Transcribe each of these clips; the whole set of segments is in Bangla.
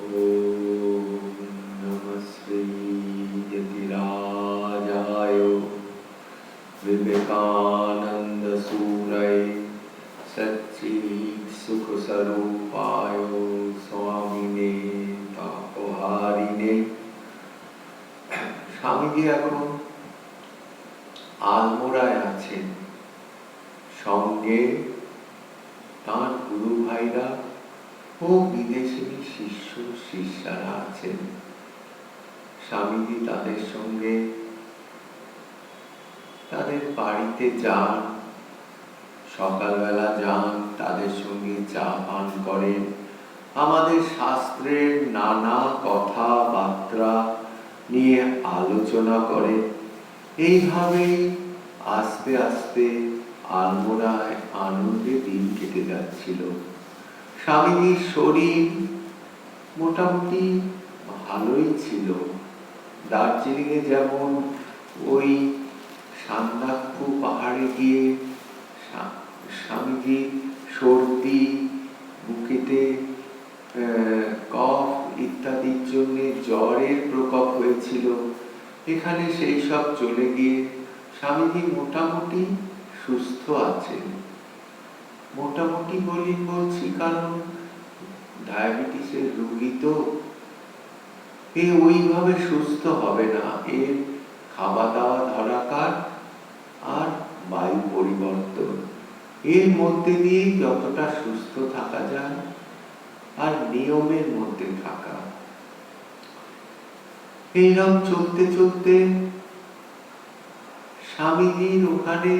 ओम नमः श्री यतिराजाय विवेकानंद सूरय सच्चित् सुख स्वरूपाय स्वामिने तापहारिणे। স্বামীজি এখন আলমোড়ায় আছেন, সঙ্গে তাঁর গুরু ভাইরা ও বিদেশি শিষ্য শিষ্যারা আছেন। স্বামীজি তাদের সঙ্গে তাদের বাড়িতে যান, সকালবেলা যান, তাদের সঙ্গে চা পান করেন, আমাদের শাস্ত্রের নানা কথাবার্তা নিয়ে আলোচনা করেন। এইভাবেই আস্তে আস্তে আলমোড়ায় আনন্দে দিন কেটে যাচ্ছিল। স্বামীজির শরীর মোটামুটি ভালোই ছিল। দার্জিলিংয়ে যেমন ওই সান্দাকফু পাহাড়ে গিয়ে স্বামীজি সর্দি, বুকেতে কফ ইত্যাদির জন্য জ্বরের প্রকোপ হয়েছিল, এখানে সেই সব চলে গিয়ে স্বামীজি মোটামুটি সুস্থ আছেন। মোটামুটি বলছি কারণ ডায়াবেটিসের রোগী তো ওইভাবে সুস্থ হবে না। এর খাওয়া দাওয়া ধরাকার আর বায়ু পরিবর্তন, এর মধ্যে দিয়ে যতটা সুস্থ থাকা যায় আর নিয়মের মধ্যে থাকা। এইরকম চলতে চলতে স্বামীজির ওখানে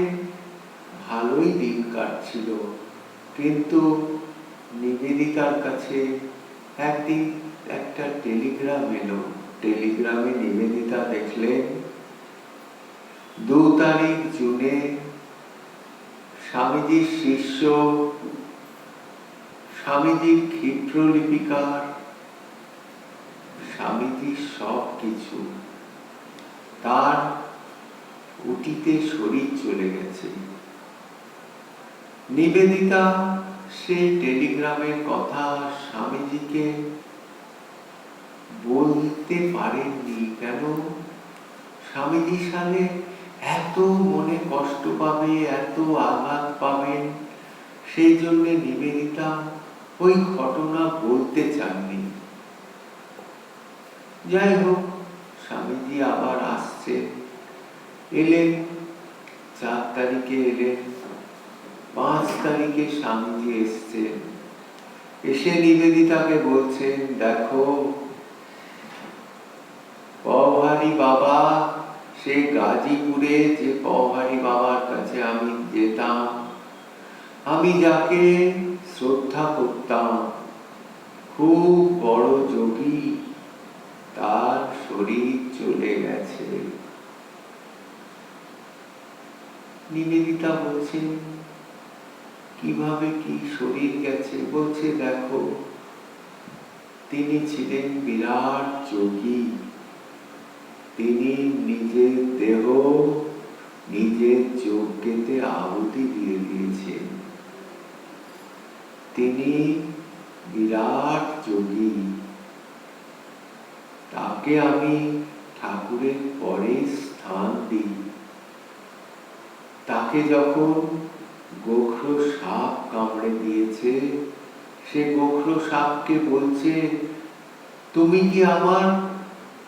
ভালোই দিন কাটছিল। কিন্তু নিবেদিতার কাছে একদিন একটা টেলিগ্রাম এলো। টেলিগ্রামে নিবেদিতা দেখলেন 2 তারিখ জুনে স্বামীজির শিষ্য, স্বামীজির ক্ষিপ্রলিপিকার, স্বামীজির সব কিছু, তার উটিতে শরীর চলে গেছে। নিবেদিতা সেই টেলিগ্রামের কথা স্বামীজিকে বলতে পারেননি। কেন? স্বামীজির সামনে এত মনে কষ্ট পাবে, এত আঘাত পাবেন, সেই জন্য নিবেদিতা ওই ঘটনা বলতে চাননি। যাই হোক, স্বামীজি আবার আসছেন, এলেন 4 তারিখে এলেন, 5 তারিখে স্বামীজি এসছেন। এসে নিবেদিতাকে বলছেন, দেখো পওহারি বাবা, সে গাজীপুরে যে পওহারি বাবার কাছে আমি যেতাম, আমি যাকে শ্রদ্ধা করতাম, খুব বড় যোগী, তার শরীর চলে গেছে। নিবেদিতা বলছেন, কিভাবে কি শরীর গেছে? বলছে, দেখো তিনি ছিলেন বিরাট যোগী, তিনি নিজের দেহ নিজের যজ্ঞেতে আহুতি দিয়ে দিয়েছেন, তিনি বিরাট যোগী, তাকে আমি ঠাকুরের পরে স্থান দিই। তাকে যখন গোখরো সাপ কামড়ে দিয়েছে, সে গোখরো সাপকে বলছে, তুমি কি আমার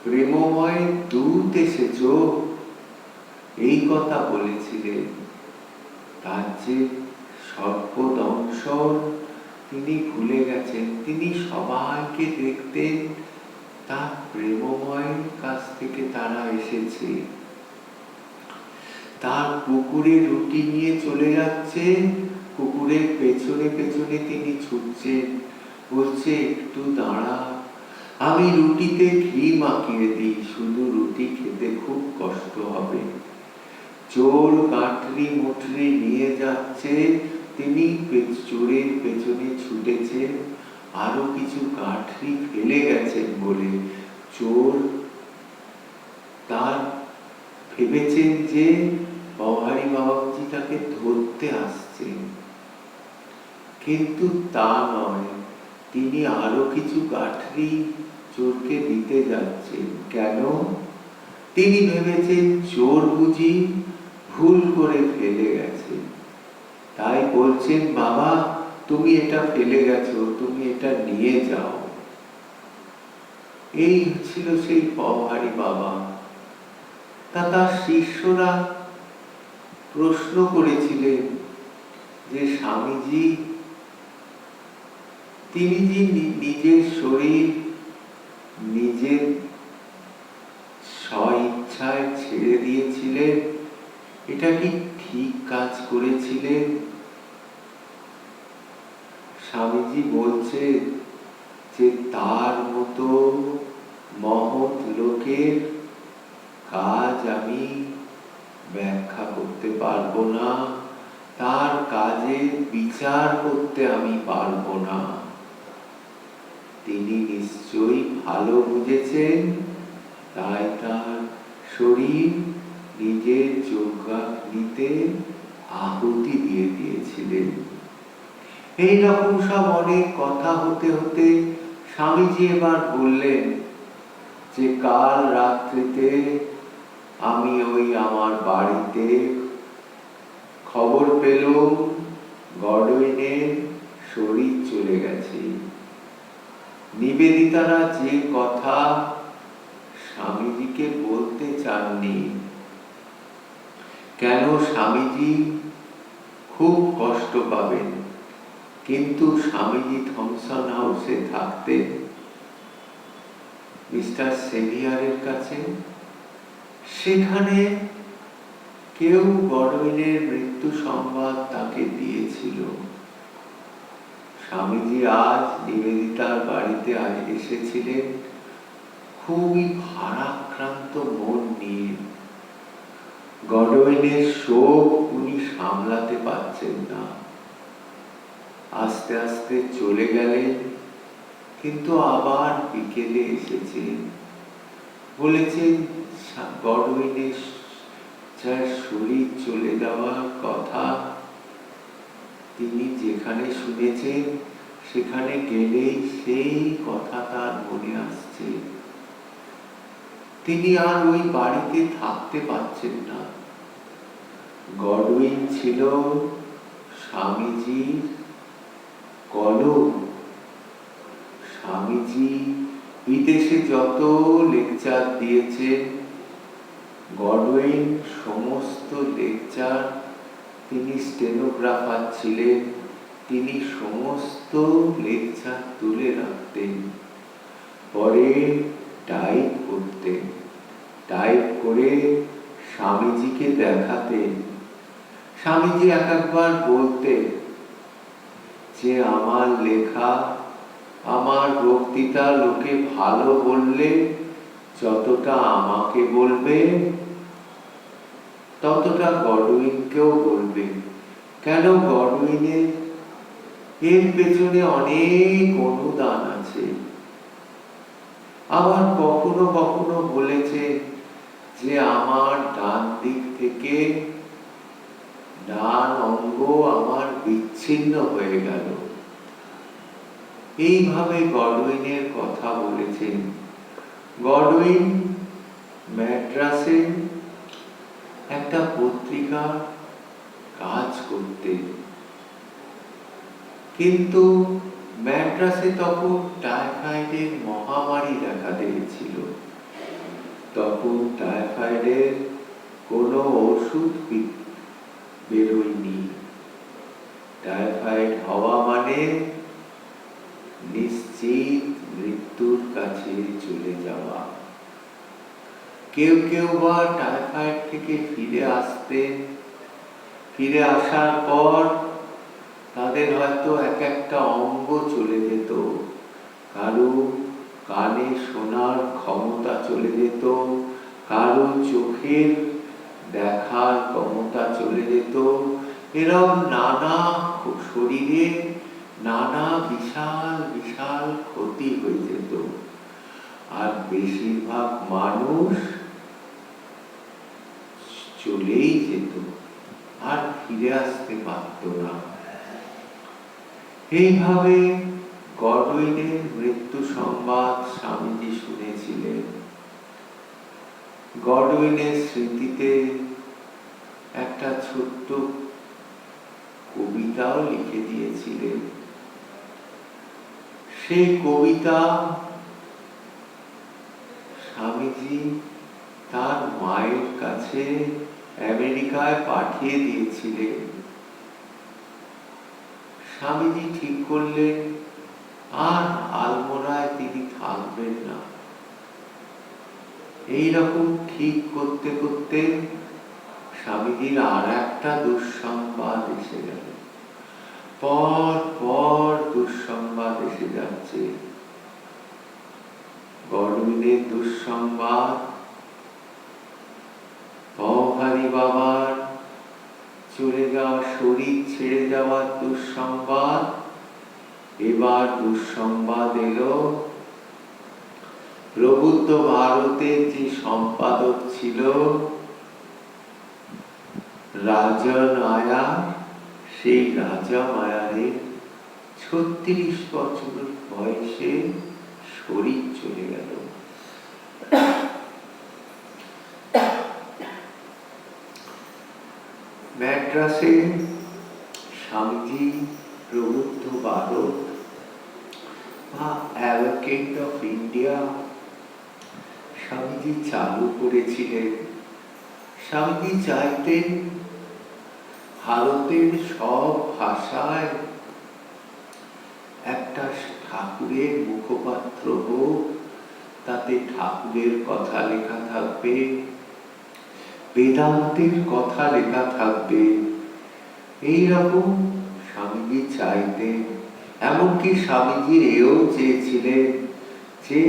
প্রেমময় দূত এসেছ? এই কথা বলেছিলেন। তার যে সর্পদংশন তিনি ভুলে গেছেন। তিনি সবাইকে দেখতেন, তার প্রেমময় কাছ থেকে তারা এসেছে। তার কুকুরে রুটি নিয়ে চলে যাচ্ছে, কুকুরের পেছনে পেছনে তিনি ছুটছেন, বলছে, একটু দাঁড়া, আমি রুটিতে ঘি মাখিয়ে দিই, শুধু রুটি খেতে খুব কষ্ট হবে। চোর গাঁটরি মুটরি নিয়ে যাচ্ছে, তিনি চোরের পেছনে ছুটেছেন, আরো কিছু গাঁটরি ফেলে গেছেন বলে চোর তার ভেবেছেন যে পওহারি বাবাজি তাকে ধরতে আসছেন, কিন্তু তা নয়। তিনি আরো কিছু গাঁঠরি চোরকে দিতে যাচ্ছেন। কেন? তিনি ভেবেছেন চোর বুঝি ভুল করে ফেলে গেছে, তাই বলছেন, বাবা তুমি এটা ফেলে গেছো, তুমি এটা নিয়ে যাও। এই ছিল সেই পওহারী বাবা। তার শিষ্যরা প্রশ্ন করেছিলেন যে স্বামীজি, তিনি যে নিজের শরীর নিজের স্বইচ্ছায় ছেড়ে দিয়েছিলেন, এটা কি ঠিক কাজ করেছিলেন? স্বামীজি বলছে যে তার মতো মহৎ লোকের কাজ আমি ব্যাখ্যা করতে পারবো না, তার কাজের বিচার করতে আমি পারবো না। তিনি নিশ্চয়ই ভালো বুঝেছেন, তাই তার শরীর নিজের যজ্ঞাগ্নিতে আহুতি দিয়ে দিয়েছিলেন। এইরকম সব অনেক কথা হতে হতে স্বামীজি এবার বললেন যে কাল রাত্রিতে আমি ওই আমার বাড়িতে খবর পেলাম গডউইনের শরীর চলে গেছে। নিবেদিতারা যে কথা স্বামীজিকে বলতে চাননি, কেন স্বামীজি খুব কষ্ট পাবেন, কিন্তু স্বামীজি থমসন হাউসে থাকতেন মিস্টার সেভিয়ারের কাছে। সেখানে কেউ গডউইনের মৃত্যু সংবাদ তাকে দিয়েছিল। স্বামীজি আজ নিবেদিতার বাড়িতে এসেছিলেন খুবই ভারাক্রান্ত মন নিয়ে। গডউইনের শোক উনি সামলাতে পারছেন না। আস্তে আস্তে চলে গেলেন, কিন্তু আবার বিকেলে এসেছেন। বলেছেন গডউইনের যার শরীর চলে যাওয়ার কথা তিনি যেখানে শুনেছেন, সেখানে গেলেই সেই কথা তার মনে আসছে। তিনি আর ওই বাড়িতে থাকতে পারছেন না। গডউইন ছিল স্বামীজির কলম। স্বামীজি বিদেশে যত লেকচার দিয়েছেন, গডউইন সমস্ত লেকচার, তিনি স্টেনোগ্রাফার ছিলেন, তিনি সমস্ত লেকচার তুলে রাখতেন, পরে টাইপ করতেন, টাইপ করে স্বামীজিকে দেখাতেন। স্বামীজি একবার বলতেন যে আমার লেখা, আমার বক্তৃতা লোকে ভালো বললে যতটা আমাকে বলবে, ততটা গডউইনকেও বলবে। কেন? গডউইনের এর পেছনে অনেক অনুদান আছে। আবার কখনো কখনো বলেছে যে আমার ডান দিক থেকে ডান অঙ্গ আমার বিচ্ছিন্ন হয়ে গেল। এইভাবে গডউইনের কথা বলেছেন। গডউইন ম্যাড্রাসে একটা পত্রিকা কাজ করতেন, কিন্তু ম্যাড্রাসে তখন টাইফয়েডের মহামারী দেখা দিয়েছিল। তখন টাইফয়েডের কোনো ওষুধ বেরোয়নি। টাইফয়েড হওয়া মানে নিশ্চিত মৃত্যুর কাছে চলে যাওয়া। কেউ কেউ বা টাইফয়েড থেকে ফিরে আসতেন। ফিরে আসার পর তাদের হয়তো এক একটা অঙ্গ চলে যেত, কারো কানে শোনার ক্ষমতা চলে যেত, কারো চোখের দেখার ক্ষমতা চলে যেত। এরকম নানা শরীরে নানা বিশাল বিশাল ক্ষতি হয়ে যেত। আর বেশিরভাগ মানুষ চলেই যেত, আর ফিরে আসতে পারত না। এইভাবে গডউইন গডউইনের স্মৃতিতে একটা ছোট্ট কবিতাও লিখে দিয়েছিলেন। সেই কবিতা স্বামীজি তার মায়ের কাছে আমেরিকায় পাঠিয়ে দিয়েছিলেন। স্বামীজি ঠিক করলেন আর আলমোড়ায় তিনি থাকবেন না। এইরকম ঠিক করতে করতে স্বামীজির আর একটা দুঃসংবাদ এসে গেল। পর পর দুঃসংবাদ এসে যাচ্ছে। গডউইনের দুঃসংবাদ, পওহারী বাবার চলে যাওয়া, শরীর ছেড়ে যাওয়ার দুঃসংবাদ। এবার দুঃসংবাদ এলো প্রবুদ্ধ ভারতের যে সম্পাদক ছিল রাজা মায়ার, সেই রাজা মায়ারের ৩৬ বছর বয়সে শরীর চলে গেল। ম্যাড্রাসে স্বামীজি প্রবুদ্ধ ভারত বা অ্যাডভোকেট অফ ইন্ডিয়া স্বামীজি চালু করেছিলেন। স্বামীজি চাইতেন ভারতের সব ভাষায় একটা ঠাকুরের মুখপাত্র হোক, তাতে ঠাকুরের কথা লেখা থাকবে, বেদান্তের কথা লেখা থাকবে। এইরকম স্বামীজি চাইতেন। এমনকি স্বামীজি এও চেয়েছিলেন যে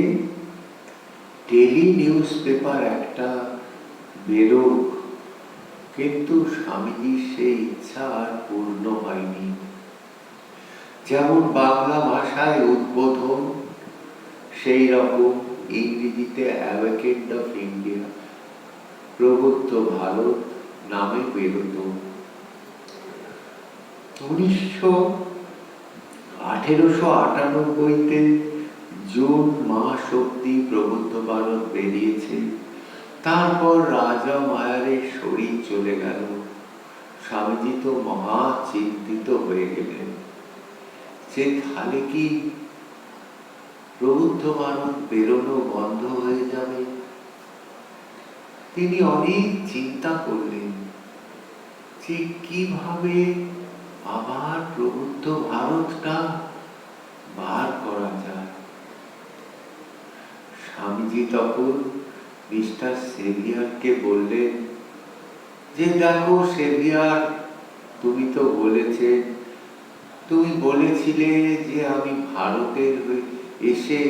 ডেলি নিউজ পেপার একটা বেরোক, কিন্তু স্বামীজির সেই ইচ্ছা আর পূর্ণ হয়নি। যেমন বাংলা ভাষায় উদ্বোধন, সেই রকম ইংরেজিতে অ্যাডভোকেট অফ ইন্ডিয়া, প্রবুদ্ধ ভারত নামে বেরোত। 1898-তে জুন মাস অব্দি প্রবুদ্ধ ভারত বেরিয়েছে। তারপর রাজা মায়ারের শরীর চলে গেল। স্বামীজি তো মহা চিন্তিত হয়ে গেলেন যে তাহলে কি প্রবুদ্ধ ভারত বেরোনো বন্ধ হয়ে যাবে। তিনি অনেক চিন্তা করলেন যে কিভাবে আবার প্রবুদ্ধ ভারতটা বার করা যায়। স্বামীজি তখন মিস্টার সেভিয়ারকে বললেন যে দেখো সেভিয়ার, তুমি তো বলেছিলে যে আমি ভারতের হয়ে এসে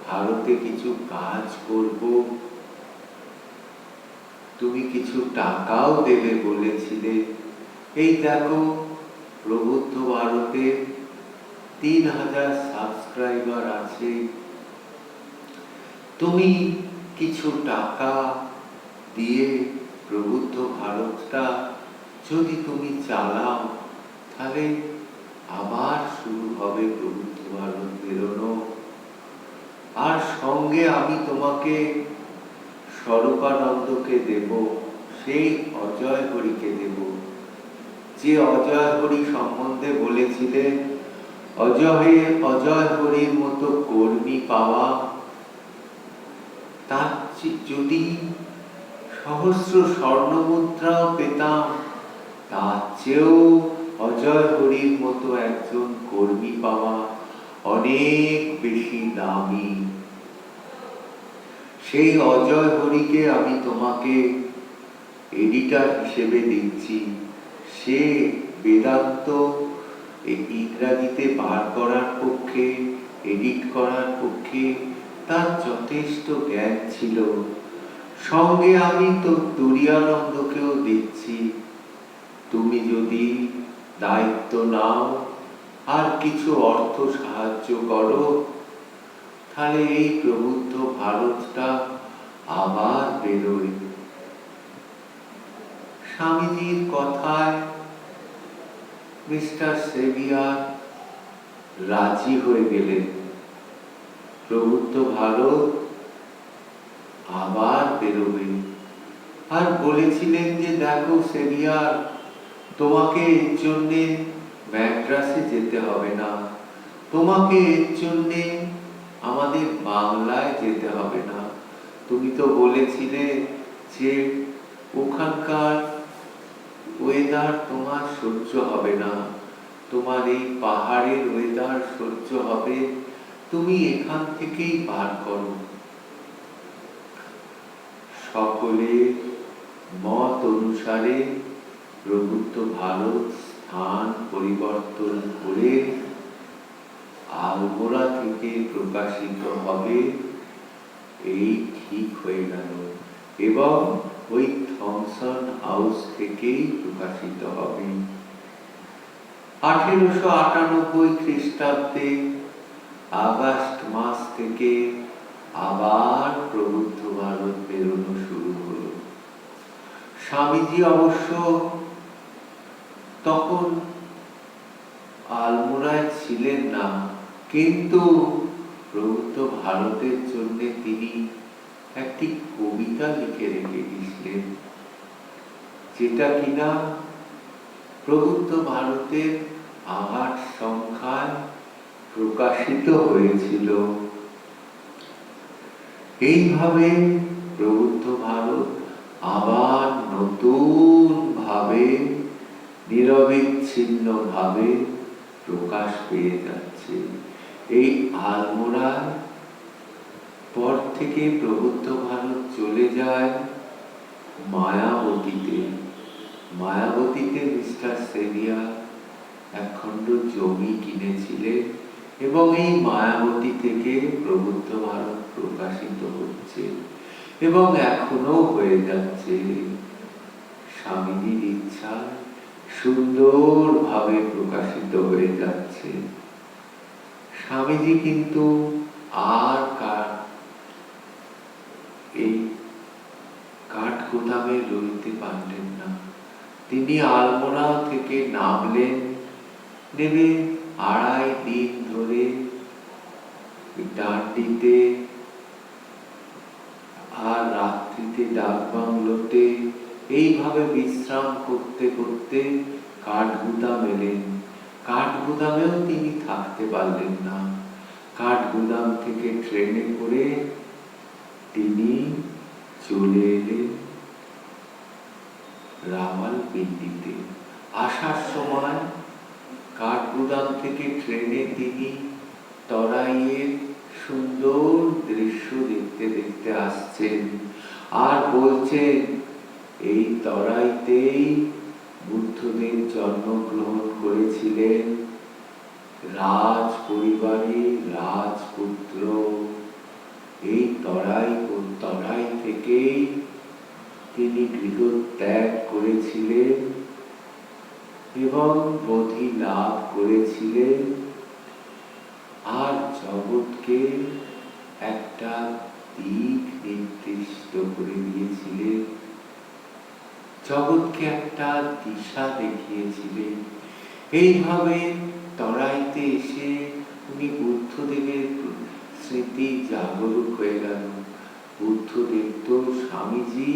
ভারতে কিছু কাজ করব, তুমি কিছু টাকাও দেবে বলেছিলে। এই দেখো প্রবুদ্ধ ভারতে 3000 সাবস্ক্রাইবার আছে, তুমি কিছু টাকা দিয়ে প্রবুদ্ধ ভারতটা যদি তুমি চালাও, তাহলে আবার শুরু হবে প্রবুদ্ধ ভারত বেরোনো। আর সঙ্গে আমি তোমাকে স্বরূপানন্দকে দেব, সেই অজয় হরিকে দেব, যে অজয় হরি সম্বন্ধে বলেছিলেন অজয় হরির মতো কর্মী পাওয়া, তার যদি সহস্র স্বর্ণমুদ্রাও পেতাম, তার চেয়েও অজয় হরির মতো একজন কর্মী পাওয়া অনেক বেশি দামি। সেই অজয় হরিকে আমি তোমাকে এডিটর হিসেবে দিচ্ছি। সে বেদান্ত ইংরাজিতে বার করার পক্ষে, এডিট করার পক্ষে তার যথেষ্ট জ্ঞান ছিল। সঙ্গে আমি তো তুরীয়ানন্দকেও দিচ্ছি। তুমি যদি দায়িত্ব নাও আর কিছু অর্থ সাহায্য করো, তাহলে এই প্রবুদ্ধ ভারতটা আবার বেরোয়। স্বামীজির কথায় মিস্টার সেভিয়ার রাজি হয়ে গেলেন। প্রবুদ্ধ ভারত আবার বেরোবে। আর বলেছিলেন যে দেখো সেভিয়ার, তোমাকে এর জন্যে ম্যাড্রাসে যেতে হবে না, তোমাকে এর জন্যে আমাদের বাংলায় যেতে হবে না। তুমি তো বলেছিলে যে ওখানকার ওয়েদার তোমার সহ্য হবে না, তোমার এই পাহাড়ের ওয়েদার সহ্য হবে, তুমি এখান থেকেই পার করো। সকলের মত অনুসারে প্রভুত্ব ভারত স্থান পরিবর্তন করে আলমোড়া থেকে প্রকাশিত হবে এই ঠিক হয়ে গেল, এবং ওই থমসন হাউস থেকেই প্রকাশিত হবে। 1898 খ্রিস্টাব্দে আগস্ট মাস থেকে আবার প্রবুদ্ধ ভারত বেরোনো শুরু হলো। স্বামীজি অবশ্য তখন আলমোড়ায় ছিলেন না, কিন্তু প্রবুদ্ধ ভারতের জন্য তিনি একটি কবিতা লিখে রেখে গেছিলেন, যেটা কিনা প্রবুদ্ধ ভারতের 8 সংখ্যায় প্রকাশিত হয়েছিল। এইভাবে প্রবুদ্ধ ভারত আবার নতুন ভাবে নিরবিচ্ছিন্ন ভাবে প্রকাশ পেয়ে যাচ্ছে। এই আলমোড়ার পর থেকে প্রবুদ্ধ ভারত চলে যায় মায়াবতীতে। মায়াবতীতে মিস্টার সেভিয়ার একখণ্ড জমি কিনেছিলেন, এবং এই মায়াবতী থেকে প্রবুদ্ধ ভারত প্রকাশিত হচ্ছে এবং এখনো হয়ে যাচ্ছে। স্বামীজির ইচ্ছা সুন্দরভাবে প্রকাশিত হয়ে যাচ্ছে। স্বামীজি কিন্তু আর এই কাঠগোদামে রইতে পারলেন না। তিনি আলমোড়া থেকে নামলেন, নেমে 2.5 দিন ধরে ডান্ডিতে আর রাত্রিতে ডাকবাংলোতে এইভাবে বিশ্রাম করতে করতে কাঠগুদাম এলেন। কাঠগুদামেও তিনি থাকতে পারলেন না। কাঠগুদাম থেকে ট্রেনে করে তিনি চলে এলেন রাওয়ালপিন্ডিতে। আসার সময় কাঠগুদাম থেকে ট্রেনে তিনি তরাইয়ের সুন্দর দৃশ্য দেখতে দেখতে আসছেন, আর বলছেন এই তরাইতেই বুদ্ধদেব জন্মগ্রহণ করেছিলেন, রাজ পরিবারের রাজপুত্র। এই তরাই থেকেই তিনি গৃহত্যাগ করেছিলেন এবং বোধি লাভ করেছিলেন, আর জগৎকে একটা দিক নির্দিষ্ট করে দিয়েছিলেন, জগৎকে একটা দিশা দেখিয়েছিলেন। এইভাবে তরাইতে এসে উনি বুদ্ধদেবের স্মৃতি জাগরুক হয়ে গেল। বুদ্ধদেব তো স্বামীজি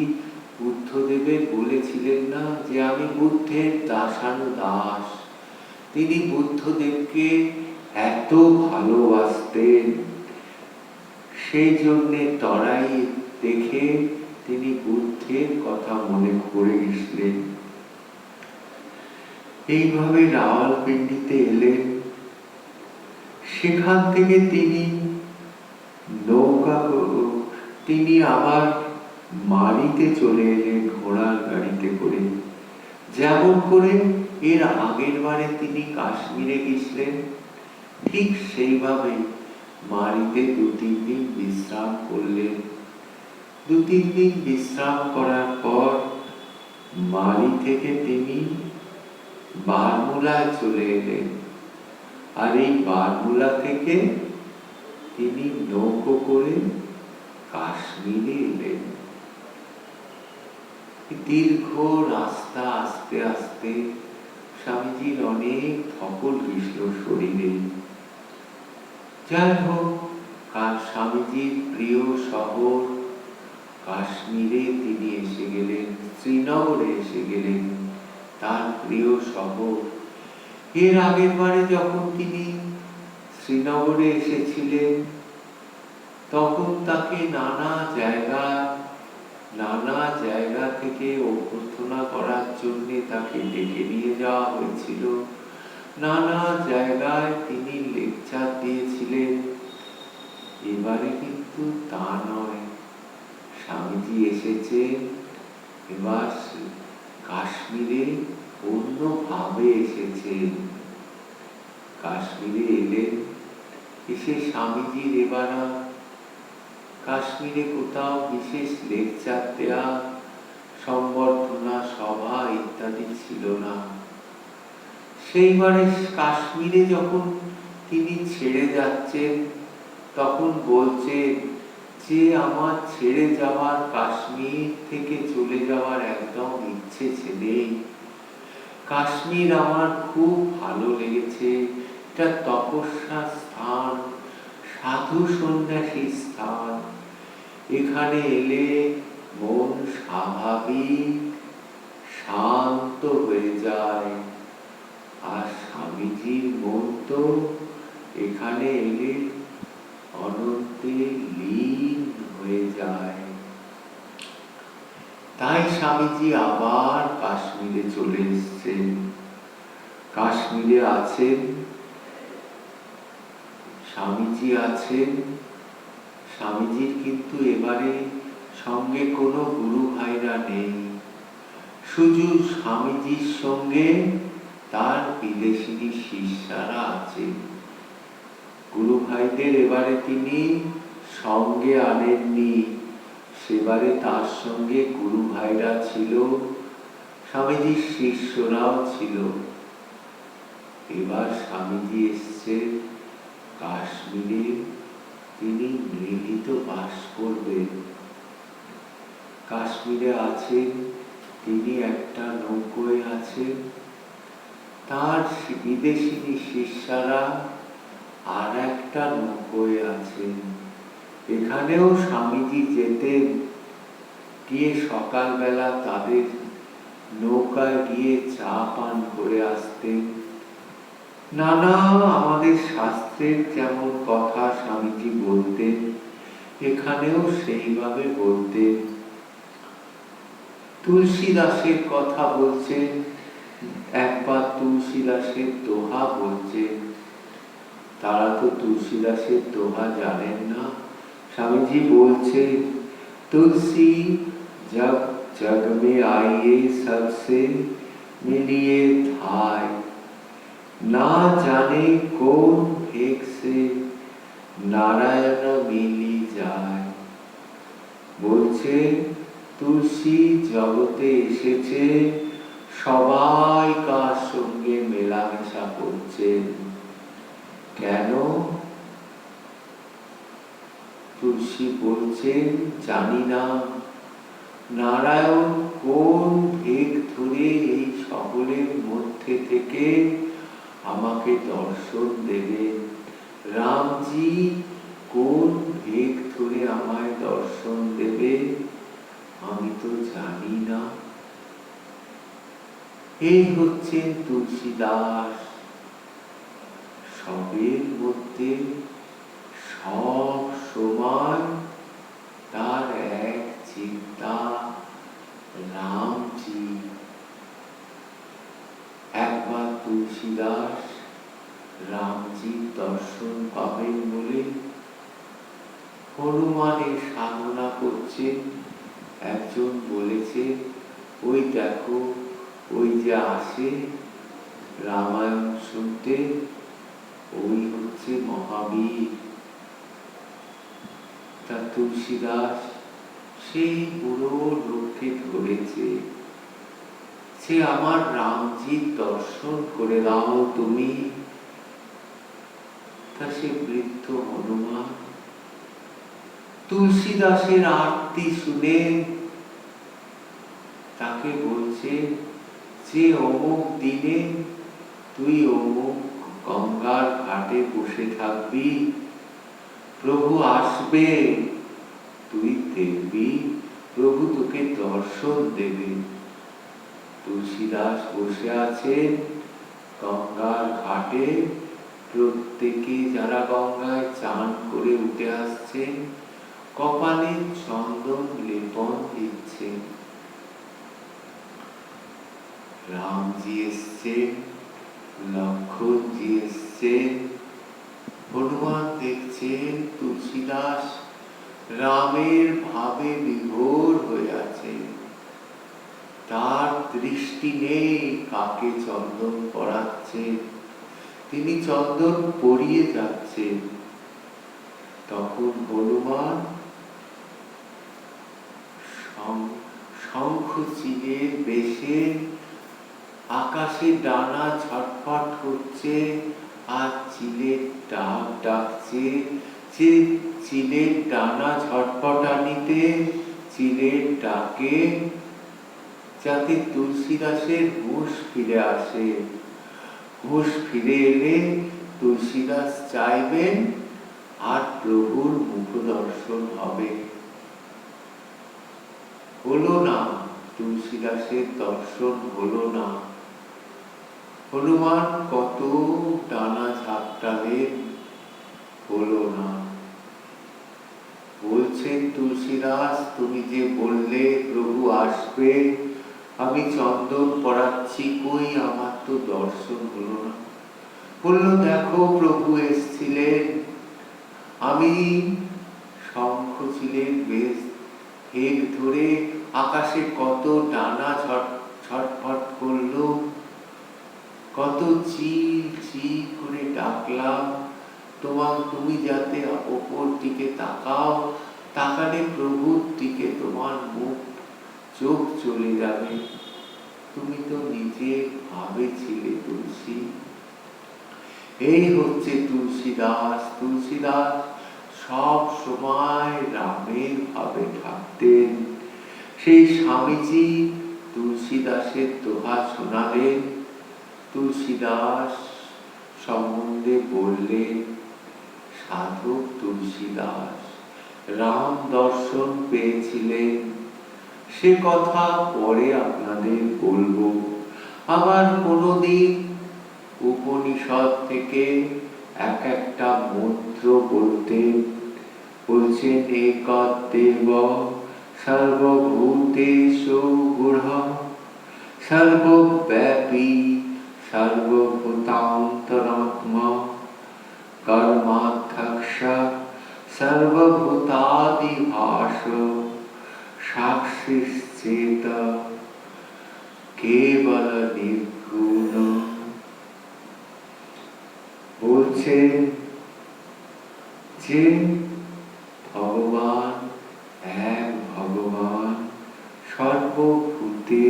বুদ্ধদেবের বলেছিলেন না যে আমি বুদ্ধের দাসানুদাস। তিনি বুদ্ধদেবকে এত ভালোবাসতেন, সেই জন্যে তরাই দেখে তিনি বুদ্ধের কথা মনে করে গেছিলেন। এইভাবে রাওয়ালপিন্ডিতে এলেন। সেখান থেকে তিনি আবার মালিতে চলে এলেন ঘোড়ার গাড়িতে করে। যেমন করে এর আগের বারে তিনি কাশ্মীরে গেছিলেন, ঠিক সেইভাবে মালিতে 2-3 দিন বিশ্রাম করলেন। 2-3 দিন বিশ্রাম করার পর মালি থেকে তিনি বারমুলায় চলে এলেন, আর এই বারমুলা থেকে তিনি নৌকো করে কাশ্মীরে এলেন। দীর্ঘ রাস্তা আস্তে আস্তে স্বামীজির অনেক ধকল গেছিল শরীরে। যাই হোক, স্বামীজির প্রিয় শহর কাশ্মীরে তিনি এসে গেলেন, শ্রীনগরে এসে গেলেন, তার প্রিয় শহর। এর আগের বারে যখন তিনি শ্রীনগরে এসেছিলেন, তখন তাকে নানা জায়গা থেকে অভ্যর্থনা করার জন্য তাকে ডেকে নিয়ে যাওয়া হয়েছিল। নানা জায়গায় তিনি লেকচার দিয়েছিলেন। এবারে কিন্তু তা নয়, স্বামীজি এসেছেন এবার কাশ্মীরে অন্যভাবে এসেছেন। কাশ্মীরে এলেন, এসে স্বামীজির এবার কাশ্মীরে কোথাও বিশেষ লেকচার দেয়া, সম্বর্ধনা সভা ইত্যাদি ছিল না। সেইবারে কাশ্মীরে যখন তিনি ছেড়ে যাচ্ছেন, তখন বলছেন যে আমার ছেড়ে যাওয়ার, কাশ্মীর থেকে চলে যাওয়ার একদম ইচ্ছে নেই। কাশ্মীর আমার খুব ভালো লেগেছে, এটা তপস্যা স্থান, সাধু সন্ন্যাসী স্থান। এখানে এলে মন স্বাভাবিক শান্ত হয়ে যায়। আর স্বামীজির মন তো এখানে এলে অনন্তে লীন হয়ে যায়। তাই স্বামীজি আবার কাশ্মীরে চলে এসেছেন। কাশ্মীরে আছেন, স্বামীজি আছেন। স্বামীজির কিন্তু এবারে সঙ্গে কোনো গুরু ভাইরা নেই, শুধু স্বামীজির সঙ্গে তার বিদেশিনী শিষ্যারা আছেন। গুরু ভাইদের এবারে তিনি সঙ্গে আনেননি, সেবারে তার সঙ্গে গুরু ভাইরা ছিল, স্বামীজির শিষ্যরাও ছিল। এবার স্বামীজি এসছেন কাশ্মীরে, তিনি নিভৃত বাস করবেন। কাশ্মীরে আছেন, তিনি একটা নৌকোয় আছেন, তার বিদেশিনী শিষ্যারা আর একটা নৌকোয় আছেন। এখানেও স্বামীজি যেতেন, গিয়ে সকালবেলা তাদের নৌকায় গিয়ে চা পান করে আসতেন। নানা আমাদের শাস্ত্রের যেমন কথা স্বামীজি বলতেন, এখানেও সেইভাবে বলতেন। তুলসী দাসের কথা বলছেন, একবার তুলসী দাসের দোহা বলছেন। তারা তো তুলসী দাসের দোহা জানেন না। স্বামীজি বলছেন, तुलसी जब जग में आइए सबसे मिलिए थाय, ना जाने कौन भेग से नारायण मिली जाए। বলছে তুলসী জগতে এসেছে, সবাই কার সঙ্গে মেলামেশা করছেন। কেন? তুলসী বলছেন, জানি না নারায়ণ কোন ভেগ ধরে এই সকলের মধ্যে থেকে আমাকে দর্শন দেবেন। রামজি কোন ভেগ ধরে আমায় দর্শন দেবে আমি তো জানি না। এই হচ্ছেন তুলসী দাস। সবের মধ্যে সব সময় তার এক চিন্তা, রামজি। একবার তুলসী দাস রামজির দর্শন পাবেন বলে হনুমানের সাধনা করছেন। একজন বলেছে, ওই দেখো, ওই যে আসে রামায়ণ শুনতে, ওই হচ্ছে মহাবীর। তা তুলসী দাস সেই বুড়ো লোককে ধরেছে, সে আমার রামজির দর্শন করে দাও তুমি। তা সে বৃদ্ধ হনুমান তুলসী দাসের আরতি শুনে তাকে বলছে যে অমুক দিনে তুই অমুক গঙ্গার ঘাটে বসে থাকবি, প্রভু আসবে, তুই দেখবি প্রভু তোকে দর্শন দেবে। তুলসীদাস বসে আছেন গঙ্গার ঘাটে, প্রত্যেকে যারা গঙ্গায় চান করে উঠে আসছেন কপালে চন্দন লেপন দিচ্ছেন। রামজি এসছেন, লক্ষণজি এসছেন, হনুমান দেখছেন তুলসীদাস রামের ভাবে বিভোর হয়ে আছে। তার দৃষ্টি নেই কাকে চন্দন পরাচ্ছেন, তিনি চন্দন পরিয়ে যাচ্ছেন। তখন হনুমান শঙ্খ চিলের বেশে আকাশে ডানা ঝটপট করছে আর চিলের ডাক ডাকছে, যে চিলের ডানা ঝটপটানিতে চিলের ডাকে যাতে তুলসীদাসের হুঁশ ফিরে আসে। হুঁশ ফিরে এলে তুলসীদাস চাইবেন আর প্রভুর মুখ দর্শন হবে। হলো না, তুলসীদাসের দর্শন হলো না। হনুমান কত ডানা ঝাপটালেন, হলো না। বলছেন তুলসীদাস, তুমি যে বললে প্রভু আসবে, আমি চন্দন পরাচ্ছি, কই আমার তো দর্শন হলো না। বললো দেখো প্রভু এসছিলেন, আমি শঙ্খ চিলের বেশ হেগ ধরে আকাশে কত ডানা ছটফট করলো, কত চিল চিল করে ডাকলাম, তুমি যাতে ওপর দিকে তাকাও, তাকালে প্রভুর দিকে তোমার মুখ চোখ চলে যাবে। তুমি তো নিজে ভাবে ছিলে তুলসী। এই হচ্ছে তুলসীদাস। তুলসীদাস সব সময় রামের ভাবে থাকতেন। সেই স্বামীজি তুলসীদাসের দোহা শোনালেন। তুলসীদাস সম্বন্ধে বললেন, সাধক তুলসীদাস রাম দর্শন পেয়েছিলেন, সে কথা পরে আপনাদের বলবো। আবার কোনদিন উপনিষদ থেকে এক একটা মন্ত্র বলতেন। বলছেন একদেব সর্বভূতেষু গূঢ়ঃ সর্বব্যাপী সর্বভূতান্তরাত্মা কর্মাধ্যক্ষ সর্বভূতাদিভাস সাক্ষিশ্চেত কেবল নির্গুণ। বলছেন যে ভগবান এক ভগবান সর্বভূতে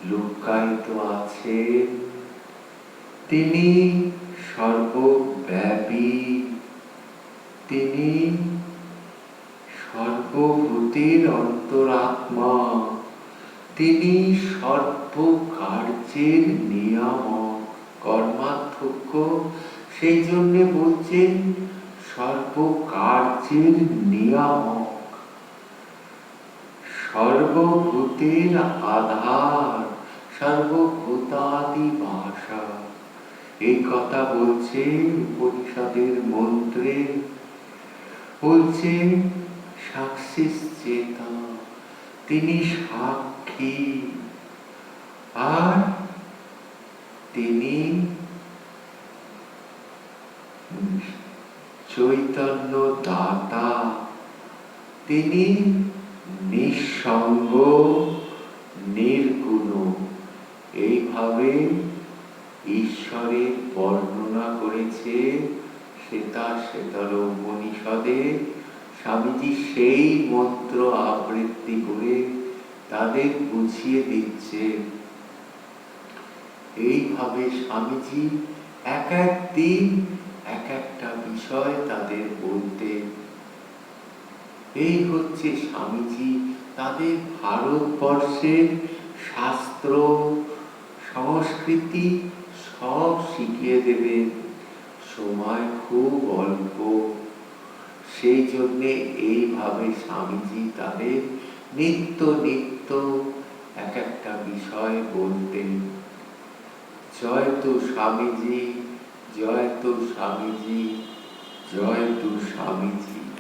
লুকায়িত আছেন, তিনি সর্বব্যাপী, তিনি সর্বভূতের অন্তরাত্মা, তিনি সর্বকার্যের নিয়ামক কর্মাধ্যক্ষ। সেই জন্য বলছেন সর্বকার্যের নিয়ামক, সর্বভূতের আধার, সর্বভূতাদি ভাষা। এই কথা বলছে উপনিষদের মন্ত্রে। বলছেন সাক্ষিশ্চেত, তিনি সাক্ষী, আর তিনি চৈতন্য দাতা, তিনি নিঃসঙ্গ নির্গুণ। এইভাবে ঈশ্বরের বর্ণনা করেছে শ্বেতার উপনিষদে। স্বামীজি সেই মন্ত্র আবৃত্তি করে তাদের বুঝিয়ে দিচ্ছে। এইভাবে স্বামীজি এক এক দিন এক একটা বিষয় তাদের বলতেন। এই হচ্ছে স্বামীজি তাদের ভারতবর্ষের শাস্ত্র সংস্কৃতি সব শিখিয়ে দেবেন। সময় খুব অল্প, সেই জন্যে এইভাবে স্বামীজি তাদের নিত্য নিত্য এক একটা বিষয় বলতেন। জয় তো স্বামীজি, জয় তো স্বামীজি, জয় তো স্বামীজি।